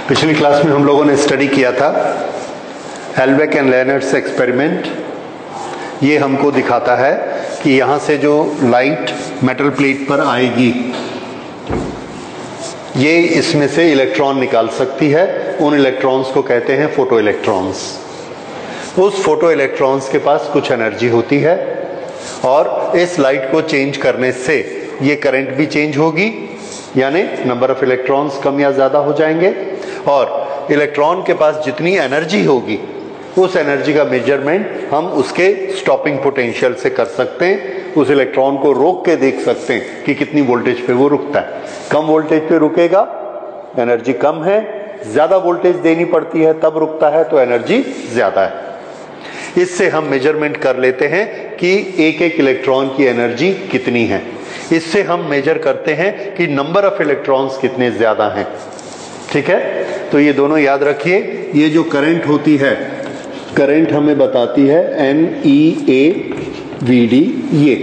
पिछली क्लास में हम लोगों ने स्टडी किया था हेलबेक एंड लेनर्ड्स एक्सपेरिमेंट। ये हमको दिखाता है कि यहाँ से जो लाइट मेटल प्लेट पर आएगी ये इसमें से इलेक्ट्रॉन निकाल सकती है। उन इलेक्ट्रॉन्स को कहते हैं फोटो इलेक्ट्रॉन्स। उस फोटो इलेक्ट्रॉन्स के पास कुछ एनर्जी होती है और इस लाइट को चेंज करने से ये करंट भी चेंज होगी, यानी नंबर ऑफ इलेक्ट्रॉन्स कम या ज़्यादा हो जाएंगे। और इलेक्ट्रॉन के पास जितनी एनर्जी होगी उस एनर्जी का मेजरमेंट हम उसके स्टॉपिंग पोटेंशियल से कर सकते हैं। उस इलेक्ट्रॉन को रोक के देख सकते हैं कि कितनी वोल्टेज पे वो रुकता है। कम वोल्टेज पे रुकेगा, एनर्जी कम है। ज़्यादा वोल्टेज देनी पड़ती है तब रुकता है, तो एनर्जी ज़्यादा है। इससे हम मेजरमेंट कर लेते हैं कि एक एक इलेक्ट्रॉन की एनर्जी कितनी है। इससे हम मेजर करते हैं कि नंबर ऑफ इलेक्ट्रॉन्स कितने ज़्यादा हैं। ठीक है, तो ये दोनों याद रखिए। ये जो करंट होती है, करंट हमें बताती है NEAVD, ये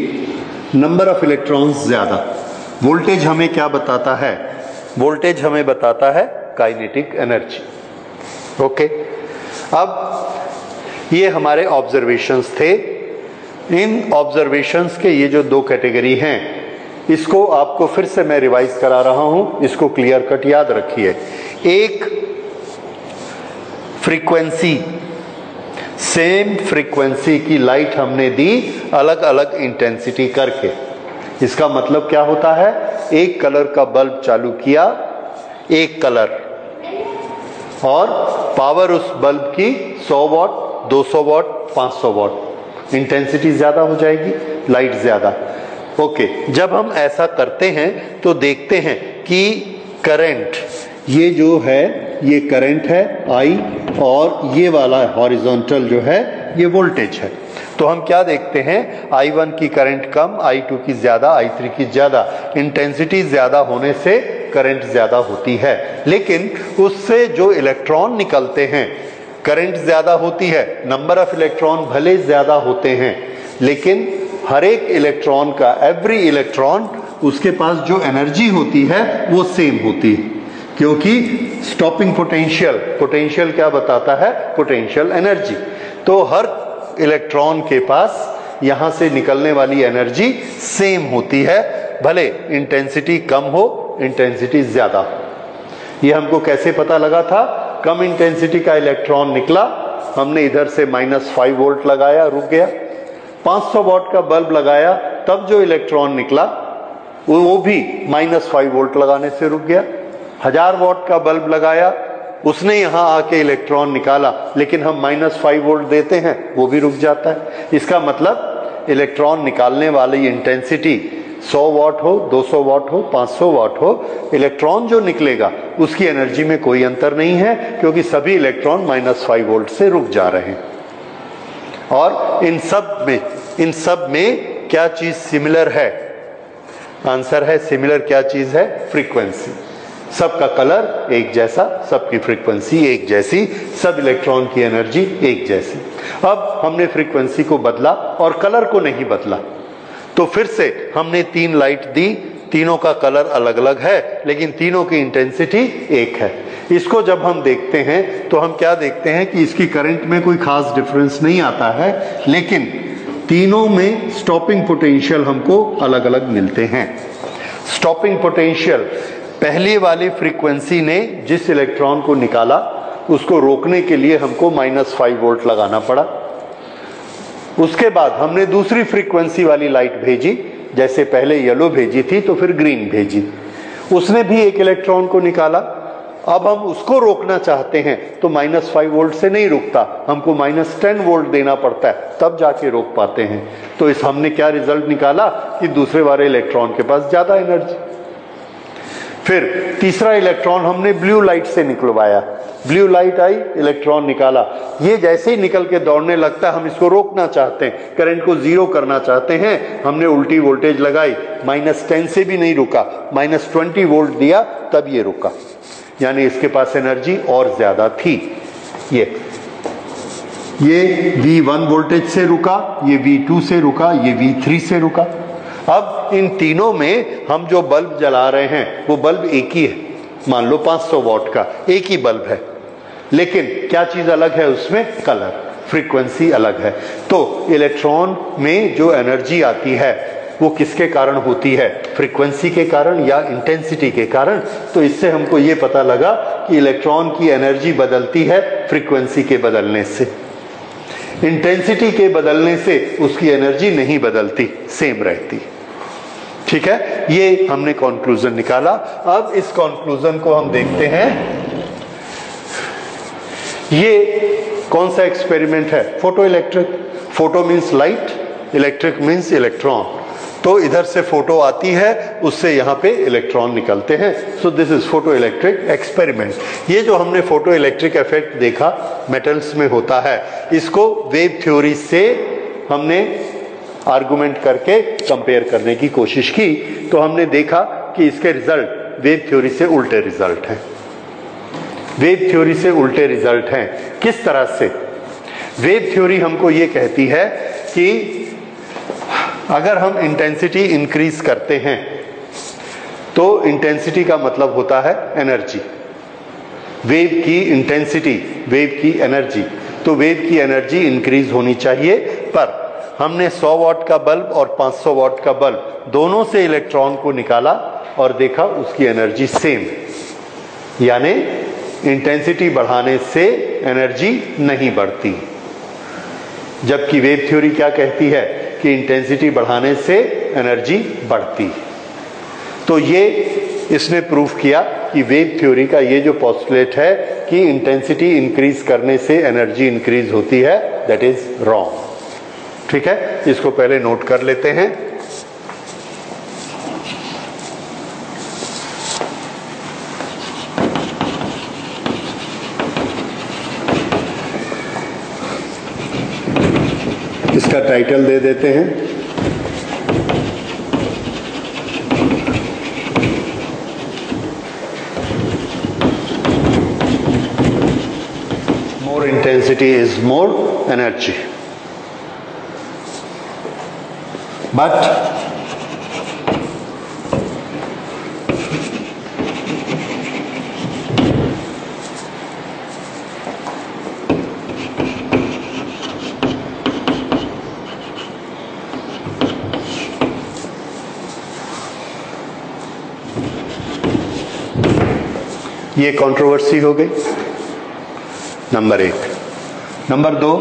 नंबर ऑफ इलेक्ट्रॉन्स ज्यादा। वोल्टेज हमें क्या बताता है? वोल्टेज हमें बताता है काइनेटिक एनर्जी। ओके, अब ये हमारे ऑब्जर्वेशंस थे। इन ऑब्जर्वेशंस के ये जो दो कैटेगरी हैं, इसको आपको फिर से मैं रिवाइज करा रहा हूं, इसको क्लियर कट याद रखिए। एक फ्रीक्वेंसी, सेम फ्रीक्वेंसी की लाइट हमने दी अलग अलग इंटेंसिटी करके। इसका मतलब क्या होता है? एक कलर का बल्ब चालू किया, एक कलर, और पावर उस बल्ब की 100 वॉट, 200 वॉट, 500 वॉट। इंटेंसिटी ज्यादा हो जाएगी, लाइट ज्यादा। ओके, जब हम ऐसा करते हैं तो देखते हैं कि करंट, ये जो है ये करंट है I, और ये वाला हॉरिजॉन्टल जो है ये वोल्टेज है। तो हम क्या देखते हैं? I1 की करंट कम, I2 की ज्यादा, I3 की ज्यादा। इंटेंसिटी ज्यादा होने से करंट ज्यादा होती है, लेकिन उससे जो इलेक्ट्रॉन निकलते हैं, करंट ज्यादा होती है, नंबर ऑफ इलेक्ट्रॉन भले ज्यादा होते हैं, लेकिन हर एक इलेक्ट्रॉन का, एवरी इलेक्ट्रॉन, उसके पास जो एनर्जी होती है वो सेम होती है। क्योंकि स्टॉपिंग पोटेंशियल, पोटेंशियल क्या बताता है? Potential energy. तो हर इलेक्ट्रॉन के पास यहां से निकलने वाली एनर्जी सेम होती है, भले इंटेंसिटी कम हो, इंटेंसिटी ज्यादा। ये हमको कैसे पता लगा था? कम इंटेंसिटी का इलेक्ट्रॉन निकला, हमने इधर से -5 वोल्ट लगाया, रुक गया। 500 वॉट का बल्ब लगाया, तब जो इलेक्ट्रॉन निकला वो भी -5 वोल्ट लगाने से रुक गया। 1000 वॉट का बल्ब लगाया, उसने यहां आके इलेक्ट्रॉन निकाला, लेकिन हम -5 वोल्ट देते हैं, वो भी रुक जाता है। इसका मतलब इलेक्ट्रॉन निकालने वाली इंटेंसिटी 100 वॉट हो, 200 वॉट हो, 500 वॉट हो, इलेक्ट्रॉन जो निकलेगा उसकी एनर्जी में कोई अंतर नहीं है, क्योंकि सभी इलेक्ट्रॉन -5 वोल्ट से रुक जा रहे हैं। और इन सब में क्या चीज सिमिलर है? आंसर है सिमिलर। क्या चीज है? फ्रीक्वेंसी। सबका कलर एक जैसा, सबकी फ्रीक्वेंसी एक जैसी, सब इलेक्ट्रॉन की एनर्जी एक जैसी। अब हमने फ्रीक्वेंसी को बदला और कलर को नहीं बदला, तो फिर से हमने 3 लाइट दी, तीनों का कलर अलग अलग है, लेकिन तीनों की इंटेंसिटी एक है। इसको जब हम देखते हैं तो हम क्या देखते हैं कि इसकी करंट में कोई खास डिफरेंस नहीं आता है, लेकिन तीनों में स्टॉपिंग पोटेंशियल हमको अलग अलग मिलते हैं। स्टॉपिंग पोटेंशियल, पहली वाली फ्रीक्वेंसी ने जिस इलेक्ट्रॉन को निकाला उसको रोकने के लिए हमको -5 वोल्ट लगाना पड़ा। उसके बाद हमने दूसरी फ्रीक्वेंसी वाली लाइट भेजी, जैसे पहले येलो भेजी थी तो फिर ग्रीन भेजी, उसने भी एक इलेक्ट्रॉन को निकाला। अब हम उसको रोकना चाहते हैं तो -5 वोल्ट से नहीं रुकता, हमको -10 वोल्ट देना पड़ता है, तब जाके रोक पाते हैं। तो इस हमने क्या रिजल्ट निकाला कि दूसरे वाले इलेक्ट्रॉन के पास ज्यादा एनर्जी। फिर तीसरा इलेक्ट्रॉन हमने ब्लू लाइट से निकलवाया, ब्लू लाइट आई, इलेक्ट्रॉन निकाला। ये जैसे ही निकल के दौड़ने लगता है, हम इसको रोकना चाहते हैं, करंट को 0 करना चाहते हैं, हमने उल्टी वोल्टेज लगाई, -10 से भी नहीं रुका, -20 वोल्ट दिया, तब ये रुका, यानी इसके पास एनर्जी और ज्यादा थी। ये V1 वोल्टेज से रुका, ये V2 से रुका, ये V3 से रुका। अब इन तीनों में हम जो बल्ब जला रहे हैं वो बल्ब एक ही है, मान लो 500 वॉट का एक ही बल्ब है, लेकिन क्या चीज अलग है उसमें? कलर, फ्रीक्वेंसी अलग है। तो इलेक्ट्रॉन में जो एनर्जी आती है वो किसके कारण होती है? फ्रीक्वेंसी के कारण या इंटेंसिटी के कारण। तो इससे हमको ये पता लगा कि इलेक्ट्रॉन की एनर्जी बदलती है फ्रीक्वेंसी के बदलने से, इंटेंसिटी के बदलने से उसकी एनर्जी नहीं बदलती, सेम रहती। ठीक है, ये हमने कंक्लूजन निकाला। अब इस कंक्लूजन को हम देखते हैं। ये कौन सा एक्सपेरिमेंट है? Photo electric. Photo means light, electric means electron. तो इधर से फोटो आती है, उससे यहां पे इलेक्ट्रॉन निकलते हैं। सो this is photo electric experiment. ये जो हमने फोटो इलेक्ट्रिक इफेक्ट देखा मेटल्स में होता है, इसको वेव थ्योरी से हमने आर्गुमेंट करके कंपेयर करने की कोशिश की। तो हमने देखा कि इसके रिजल्ट वेव थ्योरी से उल्टे रिजल्ट हैं। वेव थ्योरी से उल्टे रिजल्ट हैं किस तरह से? वेव थ्योरी हमको ये कहती है कि अगर हम इंटेंसिटी इंक्रीज करते हैं तो इंटेंसिटी का मतलब होता है एनर्जी, वेव की इंटेंसिटी, वेव की एनर्जी। तो वेव की एनर्जी इंक्रीज होनी चाहिए। पर हमने 100 वॉट का बल्ब और 500 वॉट का बल्ब दोनों से इलेक्ट्रॉन को निकाला और देखा उसकी एनर्जी सेम, यानी इंटेंसिटी बढ़ाने से एनर्जी नहीं बढ़ती। जबकि वेव थ्योरी क्या कहती है कि इंटेंसिटी बढ़ाने से एनर्जी बढ़ती। तो ये इसने प्रूफ किया कि वेव थ्योरी का ये जो पोस्टुलेट है कि इंटेंसिटी इंक्रीज करने से एनर्जी इंक्रीज होती है, दैट इज रॉन्ग। ठीक है, इसको पहले नोट कर लेते हैं। इसका टाइटल दे देते हैं, more intensity is more energy. But ये कंट्रोवर्सी हो गई, नंबर 1। नंबर 2,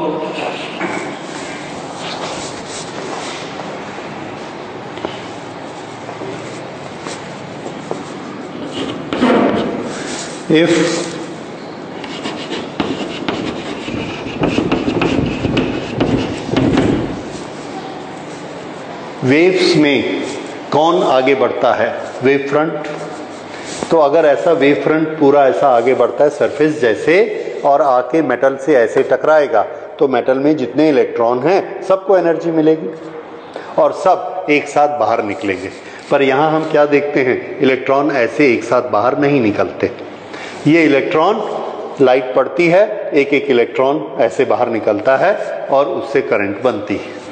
if वेव्स में कौन आगे बढ़ता है? Wave front. तो अगर ऐसा वेव फ्रंट पूरा ऐसा आगे बढ़ता है सरफेस जैसे और आके मेटल से ऐसे टकराएगा, तो मेटल में जितने इलेक्ट्रॉन हैं सबको एनर्जी मिलेगी और सब एक साथ बाहर निकलेंगे। पर यहाँ हम क्या देखते हैं? इलेक्ट्रॉन ऐसे एक साथ बाहर नहीं निकलते। ये इलेक्ट्रॉन, लाइट पड़ती है, एक एक इलेक्ट्रॉन ऐसे बाहर निकलता है और उससे करंट बनती है।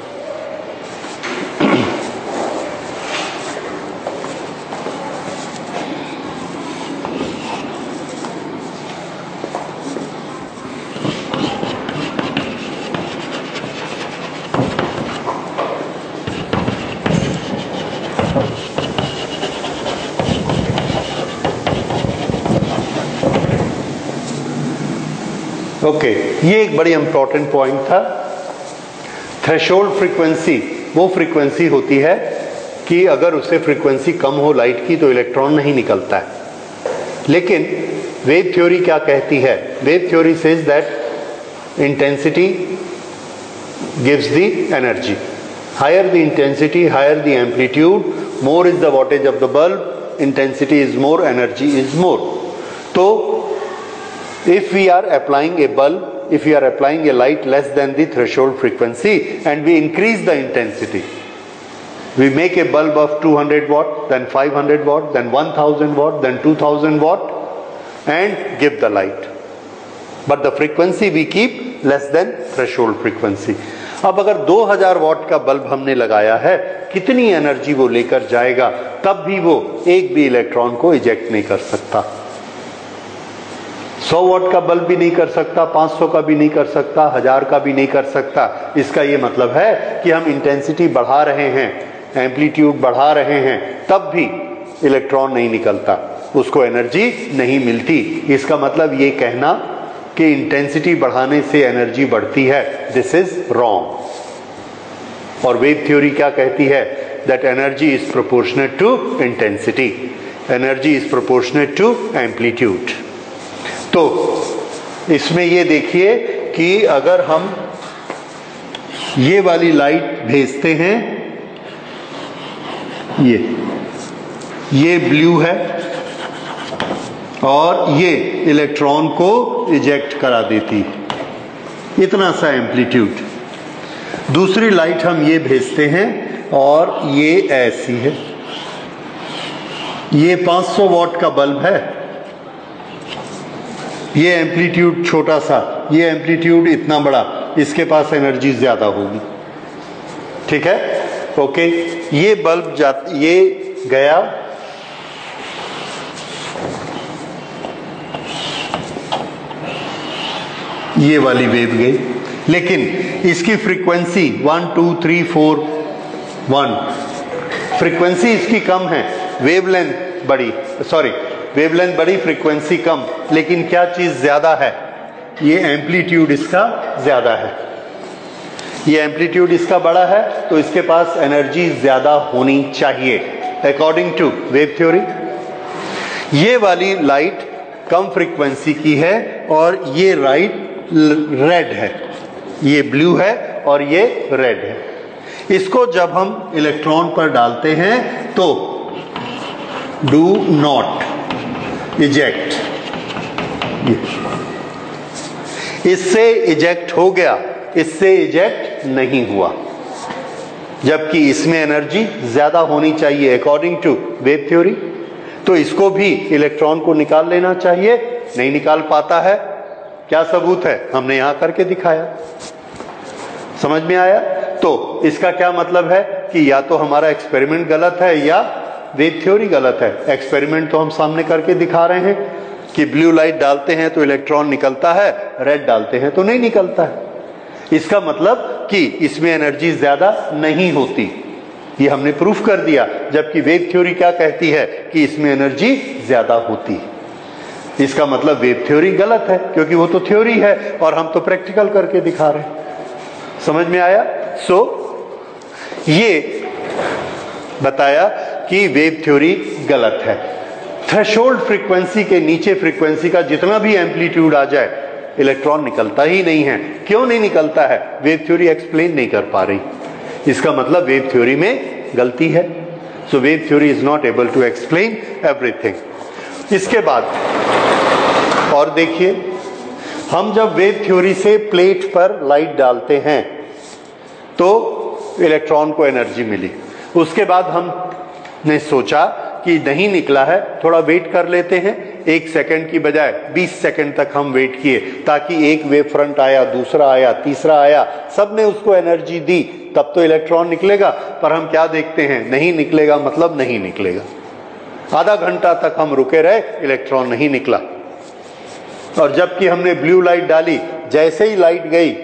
ओके, ये एक बड़ी इंपॉर्टेंट पॉइंट था। थ्रेशोल्ड फ्रीक्वेंसी वो फ्रीक्वेंसी होती है कि अगर उससे फ्रीक्वेंसी कम हो लाइट की तो इलेक्ट्रॉन नहीं निकलता है। लेकिन वेव थ्योरी क्या कहती है? Wave theory says that intensity gives the energy. Higher the intensity, higher the amplitude, more is the wattage of the bulb, intensity is more, energy is more. तो if we are applying a bulb, if we are applying a light less than the threshold frequency and we increase the intensity, we make a bulb of 200 watt, then 500 watt, then 1000 watt, then 2000 watt and give the light, but the frequency we keep less than threshold frequency. अब अगर 2000 वाट का bulb हमने लगाया है, कितनी energy वो लेकर जाएगा? तब भी वो एक भी इलेक्ट्रॉन को इजेक्ट नहीं कर सकता। 100 वॉट का बल्ब भी नहीं कर सकता, 500 का भी नहीं कर सकता, 1000 का भी नहीं कर सकता। इसका ये मतलब है कि हम इंटेंसिटी बढ़ा रहे हैं, एम्पलीट्यूड बढ़ा रहे हैं, तब भी इलेक्ट्रॉन नहीं निकलता, उसको एनर्जी नहीं मिलती। इसका मतलब ये कहना कि इंटेंसिटी बढ़ाने से एनर्जी बढ़ती है, दिस इज रॉन्ग। और वेव थ्योरी क्या कहती है? That energy is proportionate to intensity, energy is proportionate to amplitude. तो इसमें ये देखिए कि अगर हम ये वाली लाइट भेजते हैं, ये ब्लू है और ये इलेक्ट्रॉन को इजेक्ट करा देती है, इतना सा एम्पलीट्यूड। दूसरी लाइट हम ये भेजते हैं और ये ऐसी है, ये 500 वॉट का बल्ब है, ये एम्पलीट्यूड छोटा सा, ये एम्पलीट्यूड इतना बड़ा, इसके पास एनर्जी ज्यादा होगी। ठीक है, ओके। ये बल्ब ये गया, ये वाली वेव गई, लेकिन इसकी फ्रीक्वेंसी 1 2 3 4 1, फ्रीक्वेंसी इसकी कम है, वेवलेंथ बड़ी, वेवलेंथ बड़ी, फ्रीक्वेंसी कम, लेकिन क्या चीज ज्यादा है? ये एम्पलीट्यूड इसका ज्यादा है, ये एम्पलीट्यूड इसका बड़ा है, तो इसके पास एनर्जी ज्यादा होनी चाहिए अकॉर्डिंग टू वेव थ्योरी। ये वाली लाइट कम फ्रीक्वेंसी की है और ये लाइट रेड है, ये ब्लू है और ये रेड है। इसको जब हम इलेक्ट्रॉन पर डालते हैं तो डू नॉट इजेक्ट, इससे इजेक्ट हो गया, इससे इजेक्ट नहीं हुआ, जबकि इसमें एनर्जी ज्यादा होनी चाहिए अकॉर्डिंग टू वेव थ्योरी। तो इसको भी इलेक्ट्रॉन को निकाल लेना चाहिए, नहीं निकाल पाता है। क्या सबूत है? हमने यहां करके दिखाया। समझ में आया? तो इसका क्या मतलब है कि या तो हमारा एक्सपेरिमेंट गलत है या वेव थ्योरी गलत है। एक्सपेरिमेंट तो हम सामने करके दिखा रहे हैं कि ब्लू लाइट डालते हैं तो इलेक्ट्रॉन निकलता है, रेड डालते हैं तो नहीं निकलता है। इसका मतलब कि इसमें एनर्जी ज्यादा नहीं होती, ये हमने प्रूफ कर दिया। जबकि वेव थ्योरी क्या कहती है कि इसमें एनर्जी ज्यादा होती है। इसका मतलब वेव थ्योरी गलत है, क्योंकि वो तो थ्योरी है और हम तो प्रैक्टिकल करके दिखा रहे हैं। समझ में आया? ये बताया कि वेव थ्योरी गलत है। थ्रेशोल्ड फ्रीक्वेंसी के नीचे फ्रीक्वेंसी का जितना भी एम्पलीट्यूड आ जाए, इलेक्ट्रॉन निकलता ही नहीं है। क्यों नहीं निकलता है? वेव थ्योरी एक्सप्लेन नहीं कर पा रही। इसका मतलब वेव थ्योरी में गलती है। So wave theory is not able to explain everything. इसके बाद और देखिए, हम जब वेव थ्योरी से प्लेट पर लाइट डालते हैं तो इलेक्ट्रॉन को एनर्जी मिली। उसके बाद हमने सोचा कि नहीं निकला है, थोड़ा वेट कर लेते हैं। 1 सेकंड की बजाय 20 सेकंड तक हम वेट किए, ताकि एक वेव फ्रंट आया, दूसरा आया, तीसरा आया, सबने उसको एनर्जी दी, तब तो इलेक्ट्रॉन निकलेगा। पर हम क्या देखते हैं? नहीं निकलेगा, मतलब नहीं निकलेगा। आधा घंटा तक हम रुके रहे, इलेक्ट्रॉन नहीं निकला। और जबकि हमने ब्लू लाइट डाली, जैसे ही लाइट गई,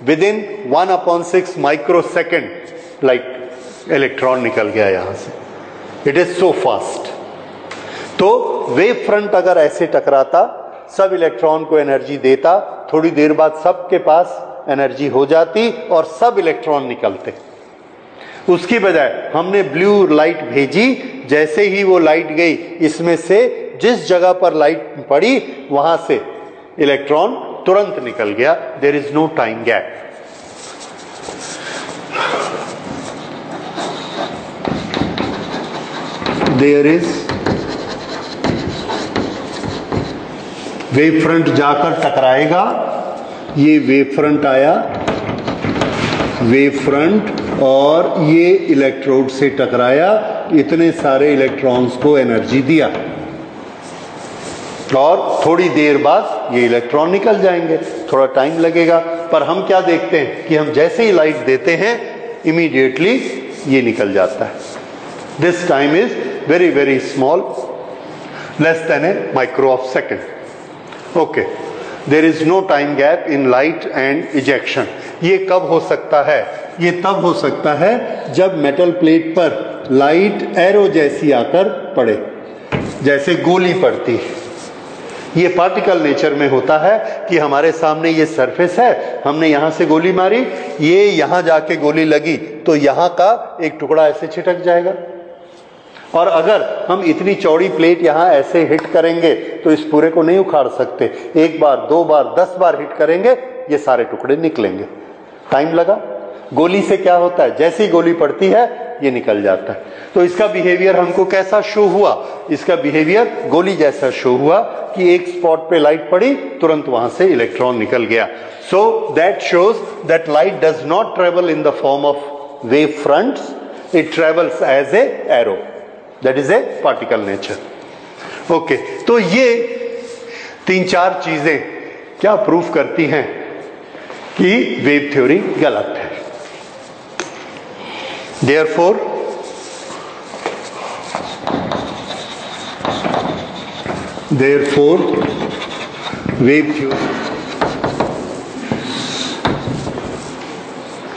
विदिन 1/6 माइक्रोसेकंड लाइट इलेक्ट्रॉन निकल गया यहां से। It is so fast. तो वेव फ्रंट अगर ऐसे टकराता, सब इलेक्ट्रॉन को एनर्जी देता, थोड़ी देर बाद सबके पास एनर्जी हो जाती और सब इलेक्ट्रॉन निकलते। उसकी बजाय हमने ब्लू लाइट भेजी, जैसे ही वो लाइट गई, इसमें से जिस जगह पर लाइट पड़ी वहां से इलेक्ट्रॉन तुरंत निकल गया। There is no time gap. There is wave front जाकर टकराएगा, ये वेव फ्रंट आया, वेव फ्रंट, और ये इलेक्ट्रोड से टकराया, इतने सारे इलेक्ट्रॉन्स को एनर्जी दिया, और थोड़ी देर बाद ये इलेक्ट्रॉन निकल जाएंगे। थोड़ा टाइम लगेगा, पर हम क्या देखते हैं कि हम जैसे ही लाइट देते हैं, इमीडिएटली ये निकल जाता है। This time is very very small, less than a micro of second. Okay, there is no time gap in light and ejection. ये कब हो सकता है? ये तब हो सकता है जब मेटल प्लेट पर लाइट एरो जैसी आकर पड़े, जैसे गोली पड़ती। ये पार्टिकल नेचर में होता है कि हमारे सामने ये सरफेस है, हमने यहां से गोली मारी, ये यहां जाके गोली लगी तो यहां का एक टुकड़ा ऐसे छिटक जाएगा। और अगर हम इतनी चौड़ी प्लेट यहां ऐसे हिट करेंगे तो इस पूरे को नहीं उखाड़ सकते। एक बार, दो बार, 10 बार हिट करेंगे, ये सारे टुकड़े निकलेंगे। टाइम लगा। गोली से क्या होता है? जैसी गोली पड़ती है ये निकल जाता है। तो इसका बिहेवियर हमको कैसा शो हुआ? इसका बिहेवियर गोली जैसा शो हुआ कि एक स्पॉट पे लाइट पड़ी, तुरंत वहां से इलेक्ट्रॉन निकल गया। So that shows that light does not travel in the form of wave fronts, it travels as a arrow. That is a particle nature. Okay, तो ये 3-4 चीजें क्या प्रूफ करती हैं कि वेव थ्योरी गलत है। Therefore, wave theory,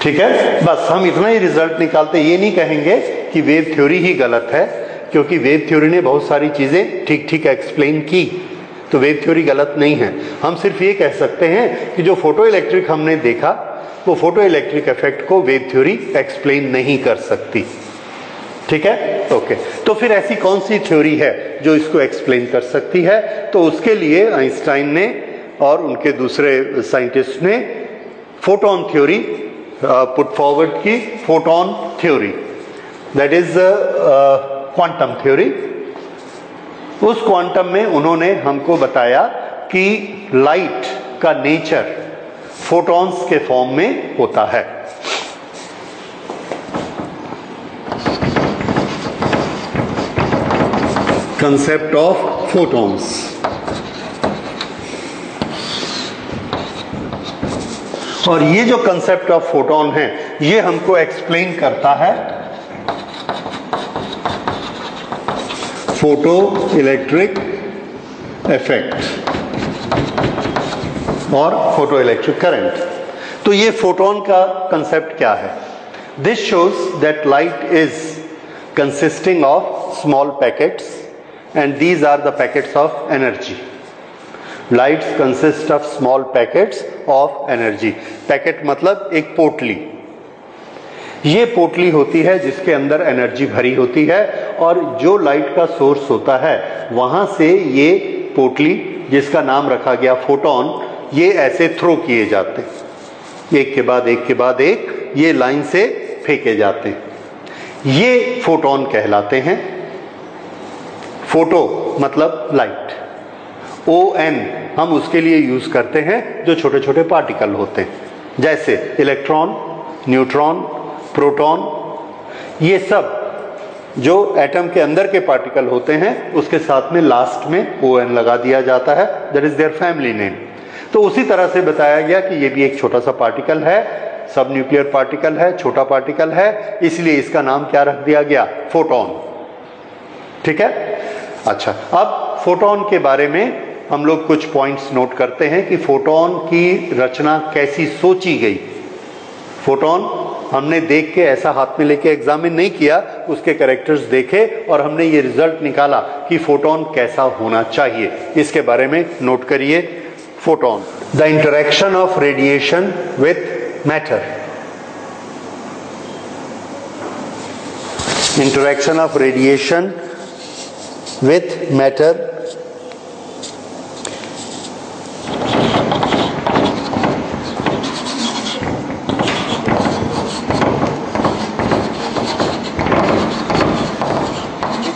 ठीक है। बस हम इतना ही रिजल्ट निकालते, ये नहीं कहेंगे कि वेव थ्योरी ही गलत है, क्योंकि वेव थ्योरी ने बहुत सारी चीजें ठीक ठीक एक्सप्लेन की, तो वेव थ्योरी गलत नहीं है। हम सिर्फ ये कह सकते हैं कि जो फोटो इलेक्ट्रिक हमने देखा, वो फोटो इलेक्ट्रिक इफेक्ट को वेव थ्योरी एक्सप्लेन नहीं कर सकती। ठीक है, ओके। तो फिर ऐसी कौन सी थ्योरी है जो इसको एक्सप्लेन कर सकती है? तो उसके लिए आइंस्टाइन ने और उनके दूसरे साइंटिस्ट ने फोटोन थ्योरी पुट फॉरवर्ड की, photon theory, that is quantum theory. उस क्वांटम में उन्होंने हमको बताया कि लाइट का नेचर फोटॉन्स के फॉर्म में होता है। Concept of photons. और ये जो कंसेप्ट ऑफ फोटॉन है, ये हमको एक्सप्लेन करता है फोटो इलेक्ट्रिक इफेक्ट और फोटो इलेक्ट्रिक करंट। तो ये फोटोन का कंसेप्ट क्या है? This shows that light is consisting of small packets and these are the packets of energy. Lights consist of small packets of energy. Packet मतलब एक पोटली। ये पोटली होती है जिसके अंदर एनर्जी भरी होती है, और जो लाइट का सोर्स होता है वहां से ये पोटली, जिसका नाम रखा गया फोटोन, ये ऐसे थ्रो किए जाते, एक के बाद एक के बाद एक, ये लाइन से फेंके जाते हैं। ये फोटोन कहलाते हैं। फोटो मतलब लाइट, ON हम उसके लिए यूज करते हैं जो छोटे छोटे पार्टिकल होते हैं, जैसे इलेक्ट्रॉन, न्यूट्रॉन, प्रोटॉन। ये सब जो एटम के अंदर के पार्टिकल होते हैं, उसके साथ में लास्ट में ON लगा दिया जाता है, that is their family name. तो उसी तरह से बताया गया कि ये भी एक छोटा सा पार्टिकल है, सब न्यूक्लियर पार्टिकल है, छोटा पार्टिकल है, इसलिए इसका नाम क्या रख दिया गया? फोटोन। ठीक है, अच्छा। अब फोटोन के बारे में हम लोग कुछ पॉइंट्स नोट करते हैं कि फोटोन की रचना कैसी सोची गई। फोटोन हमने देख के ऐसा हाथ में लेके एग्जामिन नहीं किया, उसके कैरेक्टर्स देखे और हमने ये रिजल्ट निकाला कि फोटोन कैसा होना चाहिए। इसके बारे में नोट करिए। Photon, the interaction of radiation with matter. Interaction of radiation with matter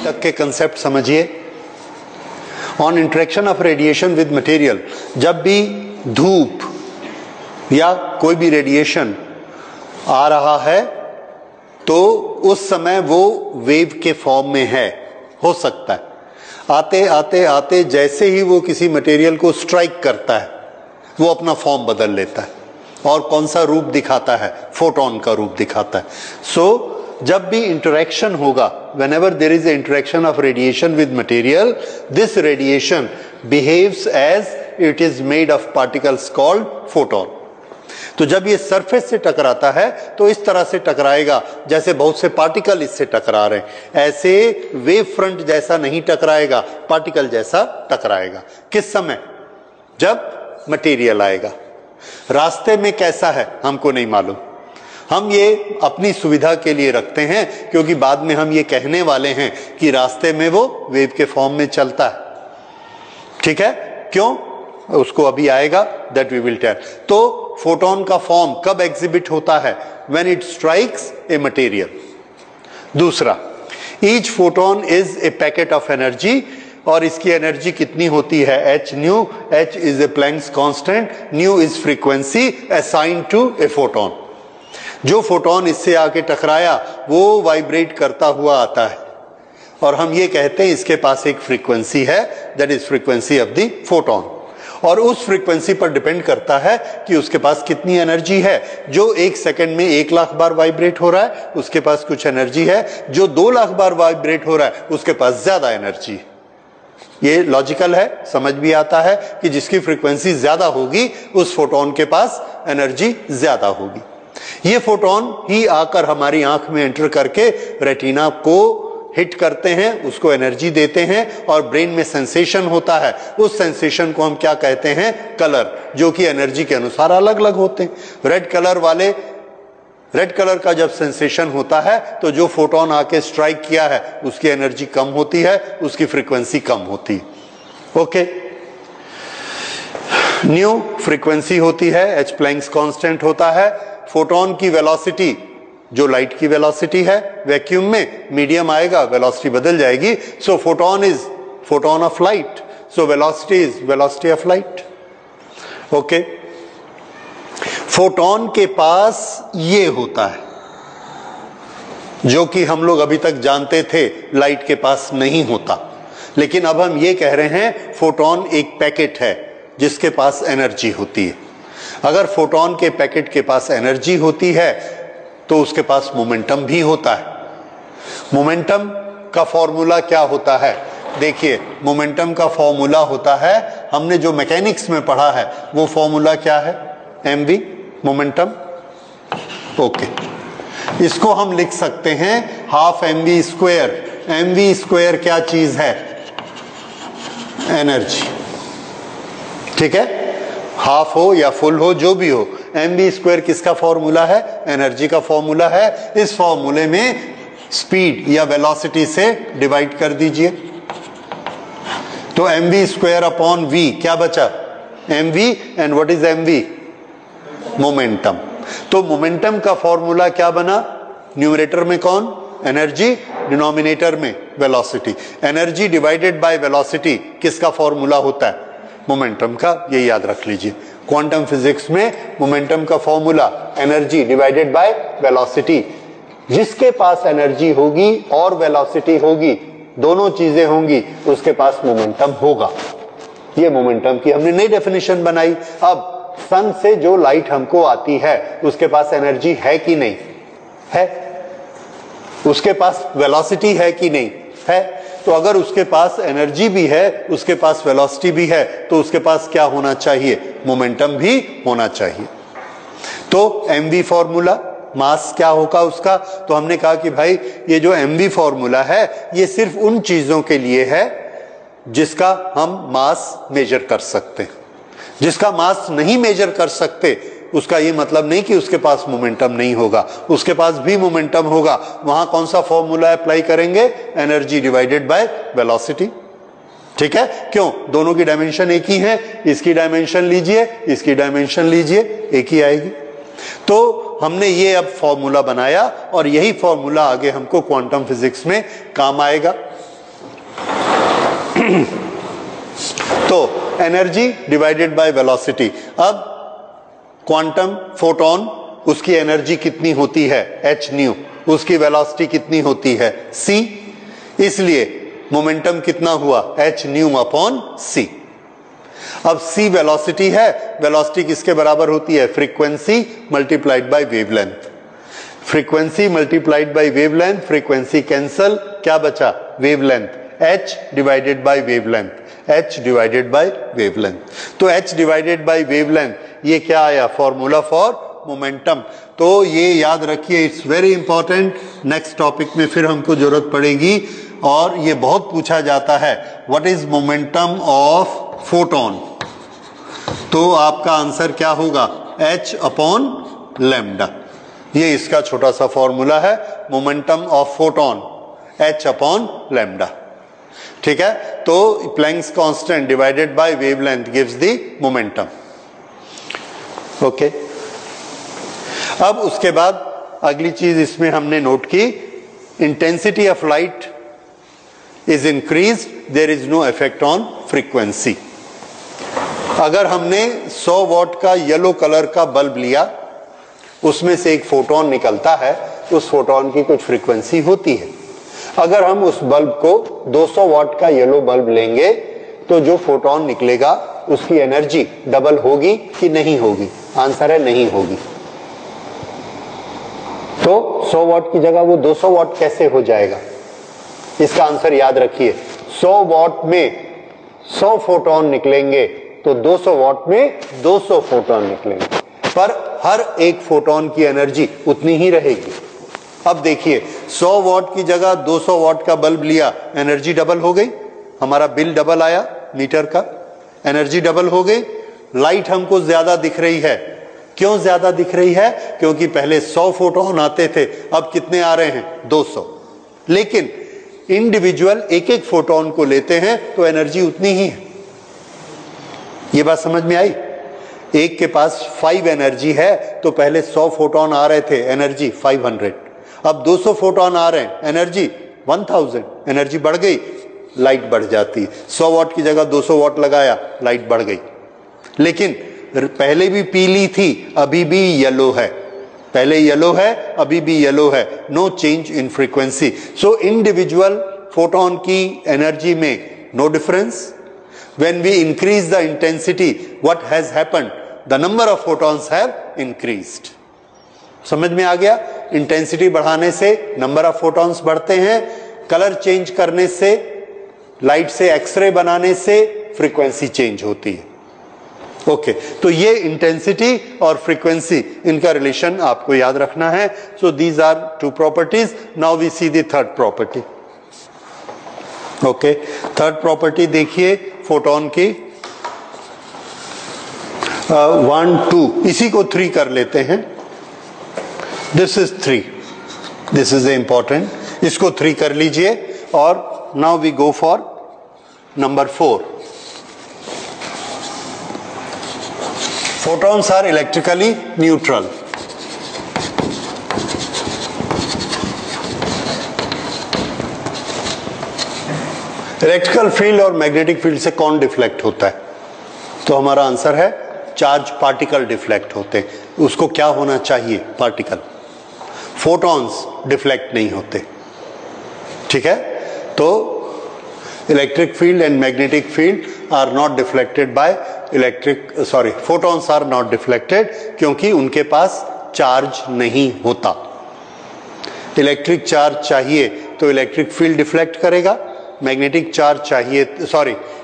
तक के कंसेप्ट समझिए। On interaction of radiation with material, जब भी धूप या कोई भी रेडिएशन आ रहा है तो उस समय वो वेव के फॉर्म में है, हो सकता है। आते आते आते जैसे ही वो किसी मटेरियल को स्ट्राइक करता है, वो अपना फॉर्म बदल लेता है और कौन सा रूप दिखाता है? फोटोन का रूप दिखाता है। सो जब भी इंटरेक्शन होगा, whenever there is a interaction of radiation with material, this radiation behaves as it is made of particles called photon. तो जब ये सरफेस से टकराता है तो इस तरह से टकराएगा जैसे बहुत से पार्टिकल इससे टकरा रहे हैं, ऐसे वेव फ्रंट जैसा नहीं टकराएगा, पार्टिकल जैसा टकराएगा। किस समय? जब मटेरियल आएगा। रास्ते में कैसा है हमको नहीं मालूम, हम ये अपनी सुविधा के लिए रखते हैं क्योंकि बाद में हम ये कहने वाले हैं कि रास्ते में वो वेव के फॉर्म में चलता है। ठीक है, क्यों? उसको अभी आएगा, दैट वी विल टेल। तो फोटोन का फॉर्म कब एग्जिबिट होता है? When it strikes a material. दूसरा, each photon is a packet of energy, और इसकी एनर्जी कितनी होती है? H nu. H is a Planck's constant, nu is frequency assigned to a photon. जो फोटोन इससे आके टकराया वो वाइब्रेट करता हुआ आता है और हम ये कहते हैं इसके पास एक फ्रीक्वेंसी है, that is frequency of the photon. और उस फ्रीक्वेंसी पर डिपेंड करता है कि उसके पास कितनी एनर्जी है। जो 1 सेकंड में 1 लाख बार वाइब्रेट हो रहा है उसके पास कुछ एनर्जी है, जो 2 लाख बार वाइब्रेट हो रहा है उसके पास ज्यादा एनर्जी है। ये लॉजिकल है, समझ भी आता है कि जिसकी फ्रीक्वेंसी ज्यादा होगी उस फोटोन के पास एनर्जी ज्यादा होगी। ये फोटोन ही आकर हमारी आंख में एंटर करके रेटिना को हिट करते हैं, उसको एनर्जी देते हैं और ब्रेन में सेंसेशन होता है। उस सेंसेशन को हम क्या कहते हैं? कलर, जो कि एनर्जी के अनुसार अलग अलग होते हैं। रेड कलर का जब सेंसेशन होता है तो जो फोटोन आके स्ट्राइक किया है उसकी एनर्जी कम होती है, उसकी फ्रीक्वेंसी कम होती है। ओके, न्यू फ्रीक्वेंसी होती है, एच प्लैंक्स कांस्टेंट होता है। फोटोन की वेलोसिटी जो लाइट की वेलोसिटी है, वैक्यूम में मीडियम आएगा वेलोसिटी बदल जाएगी। So photon is photon of light, so velocity is velocity of light. Okay, photon के पास ये होता है जो कि हम लोग अभी तक जानते थे लाइट के पास नहीं होता, लेकिन अब हम ये कह रहे हैं फोटोन एक पैकेट है जिसके पास एनर्जी होती है। अगर फोटोन के पैकेट के पास एनर्जी होती है तो उसके पास मोमेंटम भी होता है। मोमेंटम का फॉर्मूला क्या होता है? देखिए, मोमेंटम का फॉर्मूला होता है, हमने जो मैकेनिक्स में पढ़ा है वो फॉर्मूला क्या है? mv momentum. ओके, इसको हम लिख सकते हैं half mv square. mv square क्या चीज है? एनर्जी। ठीक है, हाफ हो या फुल हो जो भी हो, mv स्क्वायर किसका फॉर्मूला है? एनर्जी का फॉर्मूला है। इस फॉर्मूले में स्पीड या वेलोसिटी से डिवाइड कर दीजिए तो mv स्क्वायर अपॉन v क्या बचा? mv। And what is mv? Momentum. तो मोमेंटम का फॉर्मूला क्या बना? न्यूमरेटर में कौन? एनर्जी, डिनोमिनेटर में velocity. Energy divided by velocity किसका फॉर्मूला होता है? मोमेंटम का। ये याद रख लीजिए, क्वांटम फिजिक्स में मोमेंटम का formula energy divided by velocity. जिसके पास एनर्जी होगी और वेलोसिटी होगी, दोनों चीजें होंगी, उसके पास मोमेंटम होगा। ये मोमेंटम की हमने नई डेफिनेशन बनाई। अब सन से जो लाइट हमको आती है उसके पास एनर्जी है कि नहीं है? उसके पास वेलोसिटी है कि नहीं है? तो अगर उसके पास एनर्जी भी है, उसके पास वेलोसिटी भी है, तो उसके पास क्या होना चाहिए? मोमेंटम भी होना चाहिए। तो mv फॉर्मूला, मास क्या होगा उसका? तो हमने कहा कि भाई ये जो mv फॉर्मूला है ये सिर्फ उन चीजों के लिए है जिसका हम मास मेजर कर सकते हैं। जिसका मास नहीं मेजर कर सकते उसका ये मतलब नहीं कि उसके पास मोमेंटम नहीं होगा, उसके पास भी मोमेंटम होगा। वहां कौन सा फॉर्मूला अप्लाई करेंगे? Energy divided by velocity. ठीक है, क्यों? दोनों की डायमेंशन एक ही है। इसकी डायमेंशन लीजिए, इसकी डायमेंशन लीजिए, एक ही आएगी। तो हमने ये अब फॉर्मूला बनाया और यही फॉर्मूला आगे हमको क्वांटम फिजिक्स में काम आएगा। तो एनर्जी डिवाइडेड बाय वेलोसिटी। अब क्वांटम फोटोन, उसकी एनर्जी कितनी होती है? h new. उसकी वेलोसिटी कितनी होती है? c। इसलिए मोमेंटम कितना हुआ? h new upon c। अब c वेलोसिटी है, वेलोसिटी किसके बराबर होती है? Frequency multiplied by wavelength. Frequency multiplied by wavelength, frequency cancel, क्या बचा? Wavelength. h divided by wavelength. h divided by wavelength. तो h डिवाइडेड बाय वेवलेंथ, ये क्या आया? Formula for momentum. तो ये याद रखिए, it's very important. Next topic में फिर हमको जरूरत पड़ेगी और ये बहुत पूछा जाता है, what is momentum of photon? तो आपका आंसर क्या होगा? h upon lambda. ये इसका छोटा सा फॉर्मूला है, momentum of photon h upon lambda. ठीक है, तो Planck's constant divided by wavelength gives the momentum. Okay, अब उसके बाद अगली चीज इसमें हमने नोट की, intensity of light is increase, there is no effect on frequency. अगर हमने 100 वॉट का येलो कलर का बल्ब लिया, उसमें से एक फोटोन निकलता है, उस फोटोन की कुछ फ्रीक्वेंसी होती है। अगर हम उस बल्ब को 200 वॉट का येलो बल्ब लेंगे तो जो फोटोन निकलेगा उसकी एनर्जी डबल होगी कि नहीं होगी? आंसर है नहीं होगी। तो 100 वॉट की जगह वो 200 वॉट कैसे हो जाएगा? इसका आंसर याद रखिए, 100 वॉट में 100 फोटोन निकलेंगे तो 200 वॉट में 200 फोटोन निकलेंगे, पर हर एक फोटोन की एनर्जी उतनी ही रहेगी। अब देखिए, 100 वॉट की जगह 200 वॉट का बल्ब लिया, एनर्जी डबल हो गई, हमारा बिल डबल आया मीटर का, एनर्जी डबल हो गई। लाइट हमको ज्यादा दिख रही है, क्यों ज्यादा दिख रही है? क्योंकि पहले 100 फोटोन आते थे, अब कितने आ रहे हैं? 200। लेकिन इंडिविजुअल एक एक फोटोन को लेते हैं तो एनर्जी उतनी ही है। ये बात समझ में आई? एक के पास 5 एनर्जी है तो पहले 100 फोटोन आ रहे थे, एनर्जी 500, अब 200 फोटोन आ रहे हैं, एनर्जी 1000, एनर्जी बढ़ गई, लाइट बढ़ जाती है। 100 वॉट की जगह 200 वॉट लगाया, लाइट बढ़ गई। लेकिन पहले भी पीली थी, अभी भी येलो है, पहले येलो है, अभी भी येलो है, no change in frequency. So individual photon की एनर्जी में no difference. When we increase the intensity, what has happened? The number of photons have increased. समझ में आ गया? इंटेंसिटी बढ़ाने से नंबर ऑफ फोटॉन्स बढ़ते हैं, कलर चेंज करने से, लाइट से एक्सरे बनाने से फ्रीक्वेंसी चेंज होती है। ओके, तो ये इंटेंसिटी और फ्रीक्वेंसी, इनका रिलेशन आपको याद रखना है। So these are 2 properties. Now we see the third property. Okay, third property देखिए फोटोन की, 1 2, इसी को 3 कर लेते हैं। This is 3, this is important, इसको 3 कर लीजिए। और now we go for number 4। photons are electrically neutral. Electrical field और मैग्नेटिक फील्ड से कौन डिफ्लेक्ट होता है? तो हमारा आंसर है चार्ज पार्टिकल डिफ्लेक्ट होते हैं। उसको क्या होना चाहिए? पार्टिकल। फोटॉन्स डिफ्लेक्ट नहीं होते। ठीक है, तो electric field and magnetic field are not deflected by photons are not deflected, क्योंकि उनके पास चार्ज नहीं होता। इलेक्ट्रिक चार्ज चाहिए तो इलेक्ट्रिक फील्ड डिफ्लेक्ट करेगा, मैग्नेटिक चार्ज चाहिए,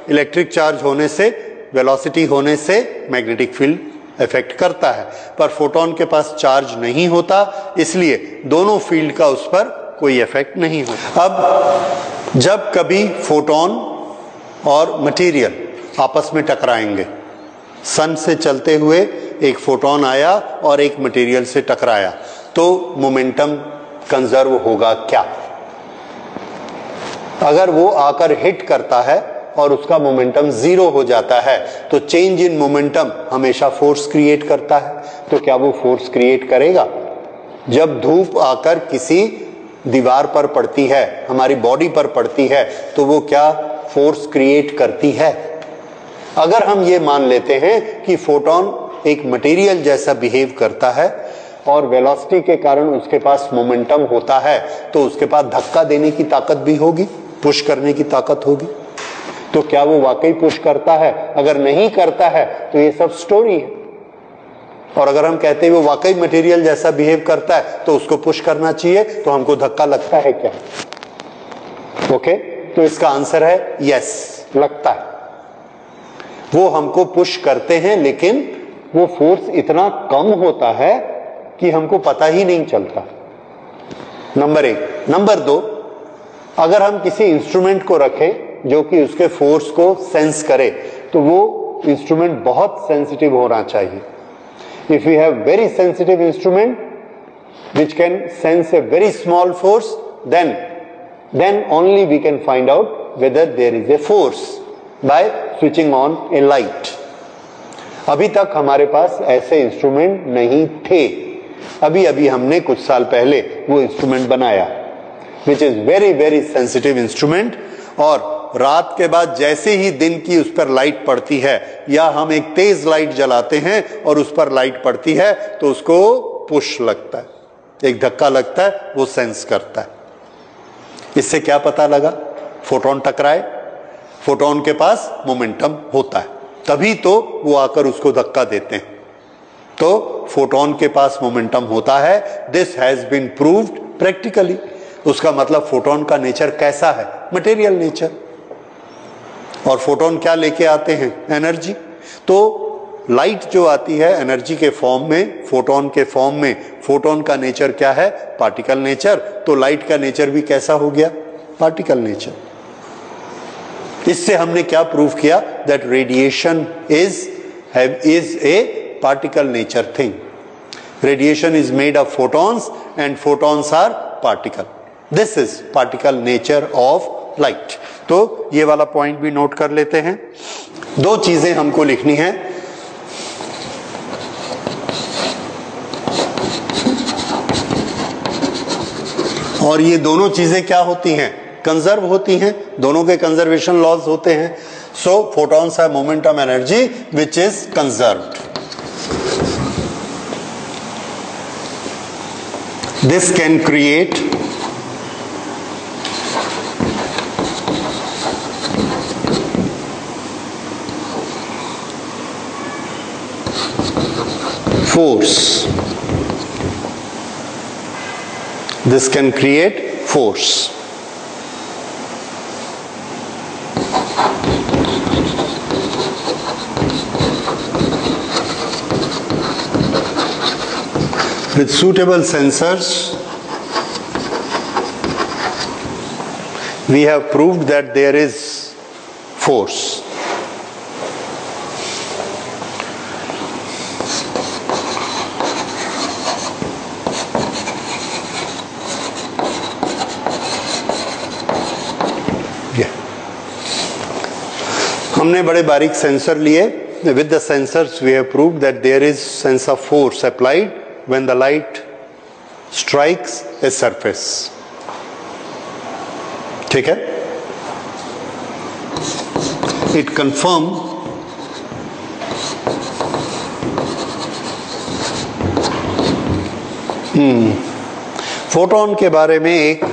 इलेक्ट्रिक चार्ज होने से, वेलोसिटी होने से मैग्नेटिक फील्ड इफेक्ट करता है, पर फोटोन के पास चार्ज नहीं होता, इसलिए दोनों फील्ड का उस पर कोई इफेक्ट नहीं होता। अब जब कभी फोटोन और मटेरियल आपस में टकराएंगे, सन से चलते हुए एक फोटोन आया और एक मटेरियल से टकराया, तो मोमेंटम कंजर्व होगा क्या? अगर वो आकर हिट करता है और उसका मोमेंटम 0 हो जाता है, तो चेंज इन मोमेंटम हमेशा फोर्स क्रिएट करता है। तो क्या वो फोर्स क्रिएट करेगा? जब धूप आकर किसी दीवार पर पड़ती है, हमारी बॉडी पर पड़ती है, तो वो क्या फोर्स क्रिएट करती है? अगर हम ये मान लेते हैं कि फोटोन एक मटेरियल जैसा बिहेव करता है और वेलोसिटी के कारण उसके पास मोमेंटम होता है, तो उसके पास धक्का देने की ताकत भी होगी, पुश करने की ताकत होगी। तो क्या वो वाकई पुश करता है? अगर नहीं करता है तो ये सब स्टोरी है। और अगर हम कहते हैं वो वाकई मटेरियल जैसा बिहेव करता है तो उसको पुश करना चाहिए, तो हमको धक्का लगता है क्या? ओके, तो इसका आंसर है यस, लगता है। वो हमको पुश करते हैं, लेकिन वो फोर्स इतना कम होता है कि हमको पता ही नहीं चलता। नंबर 1। नंबर 2, अगर हम किसी इंस्ट्रूमेंट को रखें जो कि उसके फोर्स को सेंस करे, तो वो इंस्ट्रूमेंट बहुत सेंसिटिव होना चाहिए। If you have very sensitive instrument which can sense a very small force, then only we can find out whether there is a force by switching on a light. अभी तक हमारे पास ऐसे instrument नहीं थे। अभी अभी हमने कुछ साल पहले वो इंस्ट्रूमेंट बनाया, which is very very sensitive instrument, और रात के बाद जैसे ही दिन की उस पर लाइट पड़ती है, या हम एक तेज लाइट जलाते हैं और उस पर लाइट पड़ती है, तो उसको पुश लगता है, एक धक्का लगता है, वो सेंस करता है। इससे क्या पता लगा? फोटोन टकराए, फोटोन के पास मोमेंटम होता है, तभी तो वो आकर उसको धक्का देते हैं। तो फोटोन के पास मोमेंटम होता है। This has been proved practically. उसका मतलब फोटोन का नेचर कैसा है? Material nature. और फोटोन क्या लेके आते हैं? एनर्जी। तो लाइट जो आती है एनर्जी के फॉर्म में, फोटोन के फॉर्म में, फोटोन का नेचर क्या है? Particle nature. तो लाइट का नेचर भी कैसा हो गया? Particle nature. इससे हमने क्या प्रूव किया? That radiation is a particle nature thing. Radiation is made of photons and photons are particle. This is particle nature of light. तो ये वाला पॉइंट भी नोट कर लेते हैं। 2 चीजें हमको लिखनी है। और ये दोनों चीजें क्या होती हैं? कंजर्व होती हैं। दोनों के कंजर्वेशन लॉज होते हैं। So photons have momentum energy which is conserved. This can create force. This can create force. With suitable sensors, we have proved that there is force. हमने बड़े बारीक सेंसर लिए। With the sensors we have proved that there is sense of force applied when the light strikes a surface. ठीक है? It confirm photon के बारे में एक